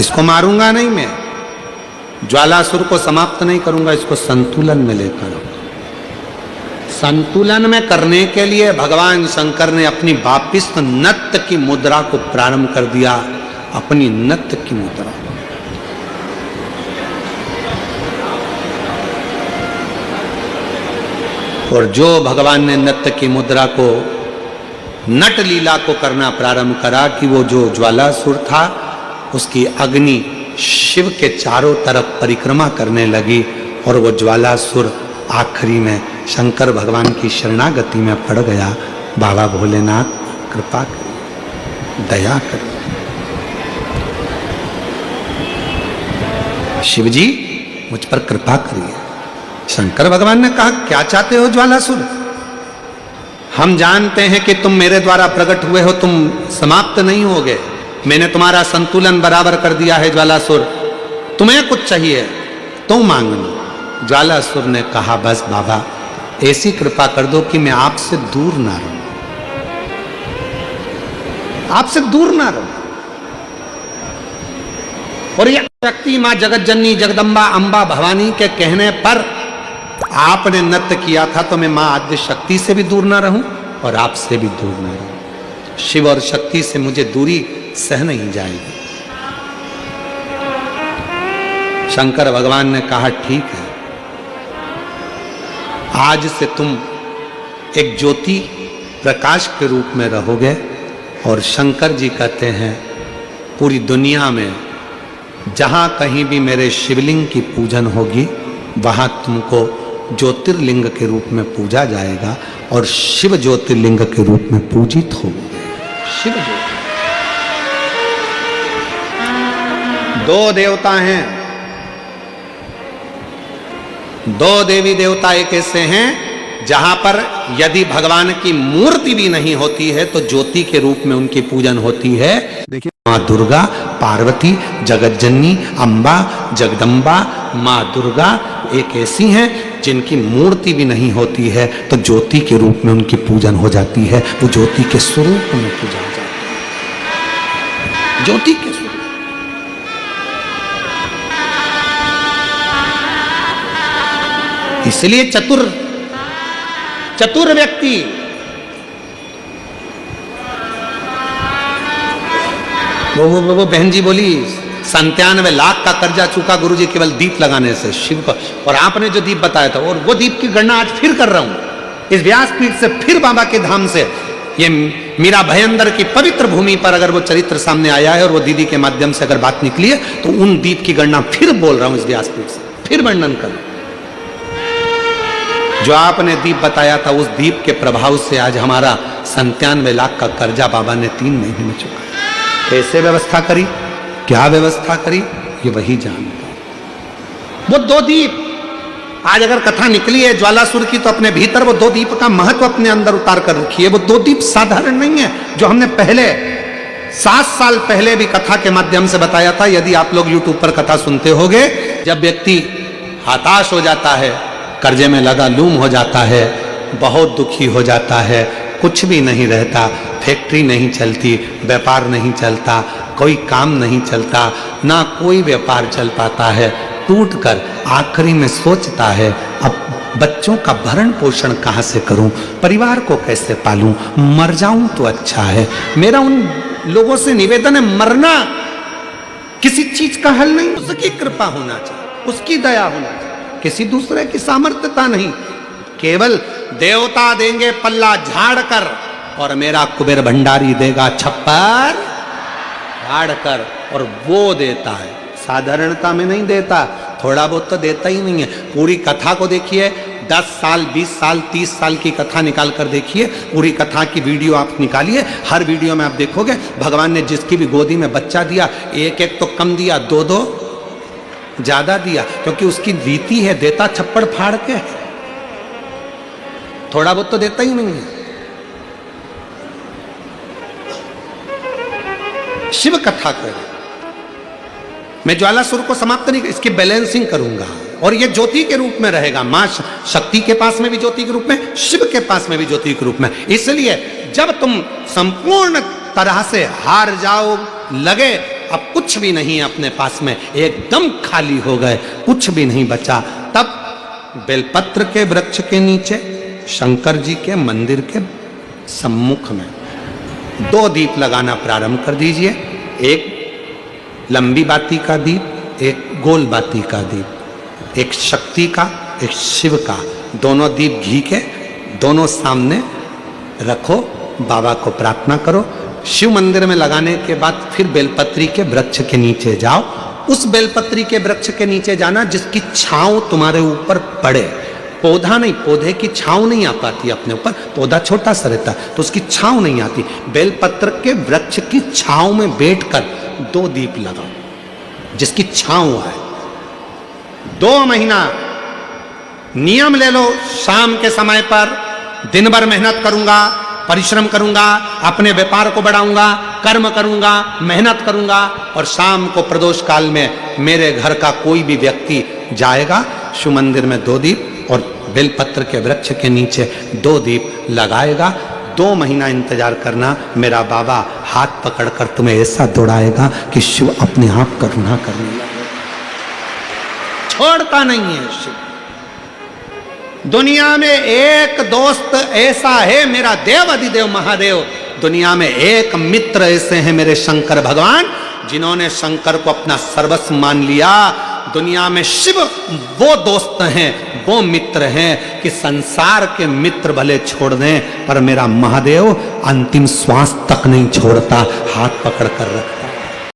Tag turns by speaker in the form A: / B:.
A: इसको मारूंगा नहीं मैं, ज्वालासुर को समाप्त नहीं करूंगा, इसको संतुलन में लेकर आऊंगा। संतुलन में करने के लिए भगवान शंकर ने अपनी वापिस नत्थ की मुद्रा को प्रारंभ कर दिया, अपनी नत्थ की मुद्रा। और जो भगवान ने नत्थ की मुद्रा को, नट लीला को करना प्रारंभ करा कि वो जो ज्वालासुर था उसकी अग्नि शिव के चारों तरफ परिक्रमा करने लगी और वो ज्वालासुर आखिरी में शंकर भगवान की शरणागति में पड़ गया। बाबा भोलेनाथ कृपा करिए, दया करिए। शिव जी मुझ पर कृपा करिए। शंकर भगवान ने कहा क्या चाहते हो ज्वालासुर? हम जानते हैं कि तुम मेरे द्वारा प्रकट हुए हो, तुम समाप्त नहीं होगे। मैंने तुम्हारा संतुलन बराबर कर दिया है ज्वालासुर, तुम्हें कुछ चाहिए तो मांग लो। ज्वालासुर ने कहा बस बाबा ऐसी कृपा कर दो कि मैं आपसे दूर ना रहूं, आपसे दूर ना रहूं। और ये शक्ति मां जगत जननी जगदम्बा अंबा भवानी के कहने पर आपने नृत्य किया था, तो मैं मां आद्य शक्ति से भी दूर ना रहूं और आपसे भी दूर ना रहूं। शिव और शक्ति से मुझे दूरी सह नहीं जाएगी। शंकर भगवान ने कहा ठीक है, आज से तुम एक ज्योति प्रकाश के रूप में रहोगे। और शंकर जी कहते हैं पूरी दुनिया में जहां कहीं भी मेरे शिवलिंग की पूजन होगी वहां तुमको ज्योतिर्लिंग के रूप में पूजा जाएगा और शिव ज्योतिर्लिंग के रूप में पूजित होगे। शिव ज्योति, दो देवता हैं, दो देवी देवता एक ऐसे हैं जहां पर यदि भगवान की मूर्ति भी नहीं होती है तो ज्योति के रूप में उनकी पूजन होती है। देखिए मां दुर्गा, पार्वती, जगतजननी, अंबा, जगदम्बा, मां दुर्गा एक ऐसी हैं जिनकी मूर्ति भी नहीं होती है तो ज्योति के रूप में उनकी पूजन हो जाती है। वो ज्योति के स्वरूप में पूजा जाती है, ज्योति के स्वरूप। इसलिए चतुर व्यक्ति वो बहन जी बोली 97 लाख का कर्जा चुका गुरुजी केवल दीप लगाने से शिव को। और आपने जो दीप बताया था और वो दीप की गणना आज फिर कर रहा हूं इस व्यासपीठ से, फिर बाबा के धाम से। ये मीरा भयंदर की पवित्र भूमि पर अगर वो चरित्र सामने आया है और वो दीदी के माध्यम से अगर बात निकली है तो उन दीप की गणना फिर बोल रहा हूं इस व्यासपीठ से, फिर वर्णन कर। जो आपने दीप बताया था उस दीप के प्रभाव से आज हमारा 97 लाख का कर्जा बाबा ने 3 महीने में चुका। कैसे व्यवस्था करी, क्या व्यवस्था करी, ये वही जानता। वो 2 दीप आज अगर कथा निकली है ज्वालासुर की तो अपने भीतर वो 2 दीप का महत्व अपने अंदर उतार कर रखी है। वो 2 दीप साधारण नहीं है जो हमने पहले 7 साल पहले भी कथा के माध्यम से बताया था। यदि आप लोग YouTube पर कथा सुनते होंगे, जब व्यक्ति हताश हो जाता है, कर्जे में लगा लूम हो जाता है, बहुत दुखी हो जाता है, कुछ भी नहीं रहता, फैक्ट्री नहीं चलती, व्यापार नहीं चलता, कोई काम नहीं चलता, ना कोई व्यापार चल पाता है, टूटकर आखिरी में सोचता है अब बच्चों का भरण पोषण कहाँ से करूं, परिवार को कैसे पालूं, मर जाऊं तो अच्छा है। मेरा उन लोगों से निवेदन है, मरना किसी चीज का हल नहीं, उसकी कृपा होना चाहिए, उसकी दया होना चाहिए, किसी दूसरे की सामर्थ्यता नहीं। केवल देवता देंगे पल्ला झाड़ कर और मेरा कुबेर भंडारी देगा छप्पर झाड़ कर, और वो देता है, साधारणता में नहीं देता, थोड़ा बहुत तो देता ही नहीं है। पूरी कथा को देखिए, 10 साल 20 साल 30 साल की कथा निकाल कर देखिए, पूरी कथा की वीडियो आप निकालिए, हर वीडियो में आप देखोगे भगवान ने जिसकी भी गोदी में बच्चा दिया, एक एक तो कम दिया, 2-2 ज्यादा दिया, क्योंकि उसकी रीति है देता छप्पड़ फाड़ के, थोड़ा बहुत तो देता ही नहीं है। शिव कथा करें, मैं ज्वालासुर को समाप्त नहीं, इसकी बैलेंसिंग करूंगा और ये ज्योति के रूप में रहेगा। मां शक्ति के पास में भी ज्योति के रूप में, शिव के पास में भी ज्योति के रूप में। इसलिए जब तुम संपूर्ण तरह से हार जाओ, लगे अब कुछ भी नहीं है अपने पास में, एकदम खाली हो गए, कुछ भी नहीं बचा। तब बेलपत्र के वृक्ष के नीचे शंकर जी के मंदिर के सम्मुख में 2 दीप लगाना प्रारंभ कर दीजिए। एक लंबी बाती का दीप, एक गोल बाती का दीप, एक शक्ति का, एक शिव का। दोनों दीप घी के दोनों सामने रखो, बाबा को प्रार्थना करो। शिव मंदिर में लगाने के बाद फिर बेलपत्री के वृक्ष के नीचे जाओ। उस बेलपत्री के वृक्ष के नीचे जाना जिसकी छांव तुम्हारे ऊपर पड़े। पौधा नहीं, पौधे की छांव नहीं आ पाती अपने ऊपर, पौधा छोटा सा रहता तो उसकी छांव नहीं आती। बेलपत्र के वृक्ष की छांव में बैठकर 2 दीप लगाओ जिसकी छांव है। 2 महीना नियम ले लो, शाम के समय पर दिन भर मेहनत करूंगा, परिश्रम करूंगा, अपने व्यापार को बढ़ाऊंगा, कर्म करूंगा, मेहनत करूंगा, और शाम को प्रदोष काल में मेरे घर का कोई भी व्यक्ति जाएगा, शिव मंदिर में 2 दीप और बेलपत्र के वृक्ष के नीचे 2 दीप लगाएगा। 2 महीना इंतजार करना, मेरा बाबा हाथ पकड़कर तुम्हें ऐसा दौड़ाएगा कि शिव अपने आप करुणा करने लगेगा। छोड़ता नहीं है शिव। दुनिया में एक दोस्त ऐसा है मेरा देव अधिदेव महादेव, दुनिया में एक मित्र ऐसे हैं मेरे शंकर भगवान जिन्होंने शंकर को अपना सर्वस्व मान लिया। दुनिया में शिव वो दोस्त हैं, वो मित्र हैं कि संसार के मित्र भले छोड़ दें पर मेरा महादेव अंतिम श्वास तक नहीं छोड़ता, हाथ पकड़ कर रखता।